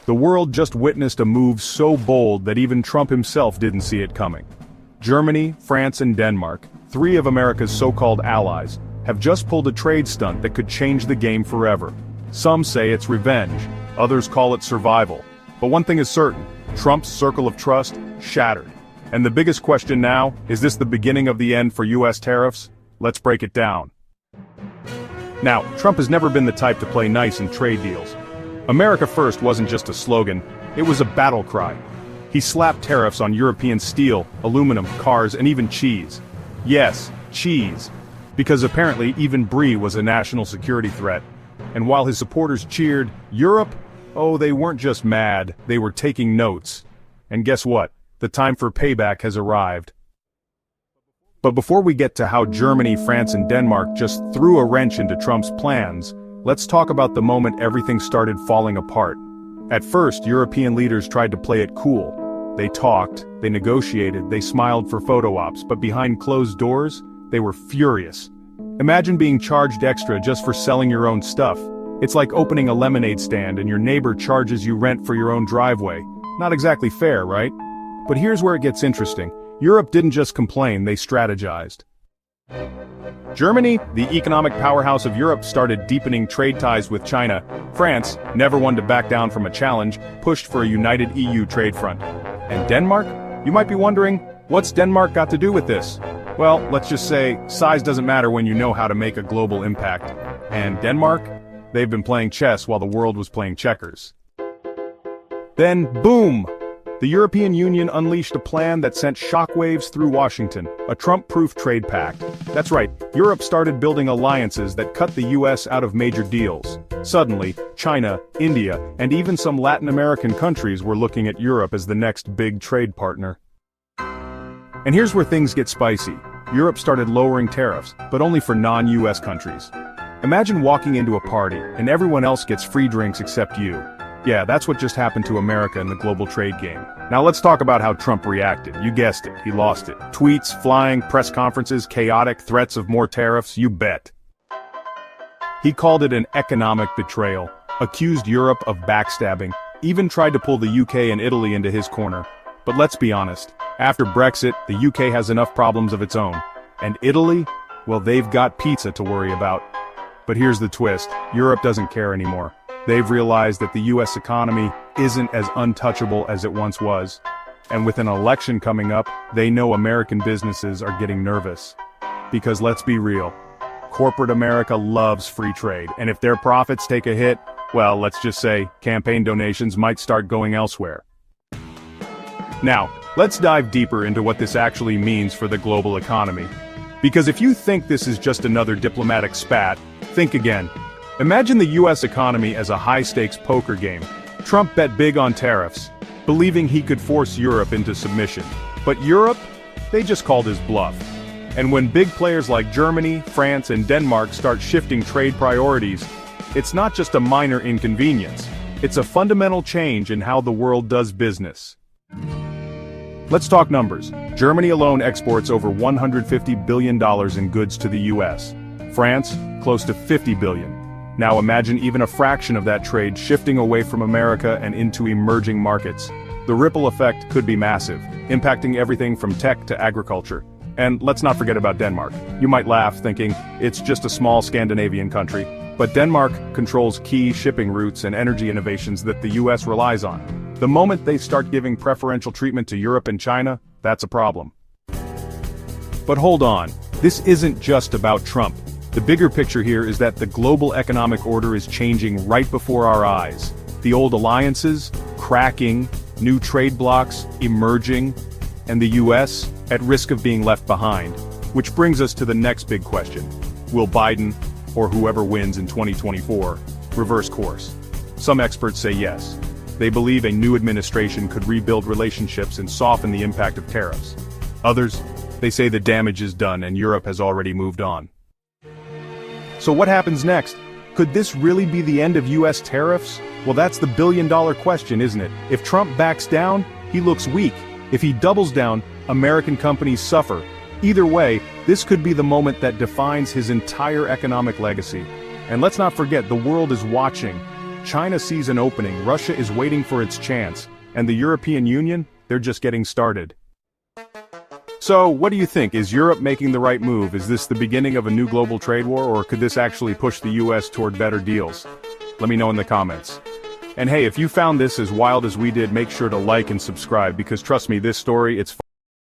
The world just witnessed a move so bold that even Trump himself didn't see it coming. Germany, France, and Denmark, three of America's so-called allies, have just pulled a trade stunt that could change the game forever. Some say it's revenge, others call it survival. But one thing is certain, Trump's circle of trust shattered. And the biggest question now, is this the beginning of the end for US tariffs? Let's break it down. Now, Trump has never been the type to play nice in trade deals. America First wasn't just a slogan, it was a battle cry. He slapped tariffs on European steel, aluminum, cars, and even cheese. Yes, cheese. Because apparently even brie was a national security threat. And while his supporters cheered, Europe? Oh, they weren't just mad, they were taking notes. And guess what? The time for payback has arrived. But before we get to how Germany, France, and Denmark just threw a wrench into Trump's plans, let's talk about the moment everything started falling apart. At first, European leaders tried to play it cool. They talked, they negotiated, they smiled for photo ops, but behind closed doors, they were furious. Imagine being charged extra just for selling your own stuff. It's like opening a lemonade stand and your neighbor charges you rent for your own driveway. Not exactly fair, right? But here's where it gets interesting. Europe didn't just complain, they strategized. Germany, the economic powerhouse of Europe, started deepening trade ties with China. France, never one to back down from a challenge, pushed for a united EU trade front. And Denmark? You might be wondering, what's Denmark got to do with this? Well, let's just say, size doesn't matter when you know how to make a global impact. And Denmark? They've been playing chess while the world was playing checkers. Then, boom! The European Union unleashed a plan that sent shockwaves through Washington, a Trump-proof trade pact. That's right, Europe started building alliances that cut the US out of major deals. Suddenly, China, India, and even some Latin American countries were looking at Europe as the next big trade partner. And here's where things get spicy. Europe started lowering tariffs, but only for non-US countries. Imagine walking into a party, and everyone else gets free drinks except you. Yeah, that's what just happened to America in the global trade game. Now let's talk about how Trump reacted. You guessed it, he lost it. Tweets, flying, press conferences, chaotic, threats of more tariffs, you bet. He called it an economic betrayal, accused Europe of backstabbing, even tried to pull the UK and Italy into his corner. But let's be honest, after Brexit, the UK has enough problems of its own. And Italy? Well, they've got pizza to worry about. But here's the twist, Europe doesn't care anymore. They've realized that the US economy isn't as untouchable as it once was. And with an election coming up, they know American businesses are getting nervous. Because let's be real, corporate America loves free trade, and if their profits take a hit, well, let's just say, campaign donations might start going elsewhere. Now, let's dive deeper into what this actually means for the global economy. Because if you think this is just another diplomatic spat, think again. Imagine the US economy as a high-stakes poker game. Trump bet big on tariffs, believing he could force Europe into submission. But Europe? They just called his bluff. And when big players like Germany, France, and Denmark start shifting trade priorities, it's not just a minor inconvenience. It's a fundamental change in how the world does business. Let's talk numbers. Germany alone exports over $150 billion in goods to the US. France, close to $50 billion. Now imagine even a fraction of that trade shifting away from America and into emerging markets. The ripple effect could be massive, impacting everything from tech to agriculture. And let's not forget about Denmark. You might laugh thinking, it's just a small Scandinavian country. But Denmark controls key shipping routes and energy innovations that the US relies on. The moment they start giving preferential treatment to Europe and China, that's a problem. But hold on, this isn't just about Trump. The bigger picture here is that the global economic order is changing right before our eyes. The old alliances, cracking, new trade blocs, emerging, and the US, at risk of being left behind. Which brings us to the next big question. Will Biden, or whoever wins in 2024, reverse course? Some experts say yes. They believe a new administration could rebuild relationships and soften the impact of tariffs. Others, they say the damage is done and Europe has already moved on. So what happens next? Could this really be the end of US tariffs? Well, that's the billion-dollar question, isn't it? If Trump backs down, he looks weak. If he doubles down, American companies suffer. Either way, this could be the moment that defines his entire economic legacy. And let's not forget, the world is watching. China sees an opening, Russia is waiting for its chance, and the European Union, they're just getting started. So, what do you think? Is Europe making the right move? Is this the beginning of a new global trade war, or could this actually push the US toward better deals? Let me know in the comments. And hey, if you found this as wild as we did, make sure to like and subscribe, because trust me, this story, it's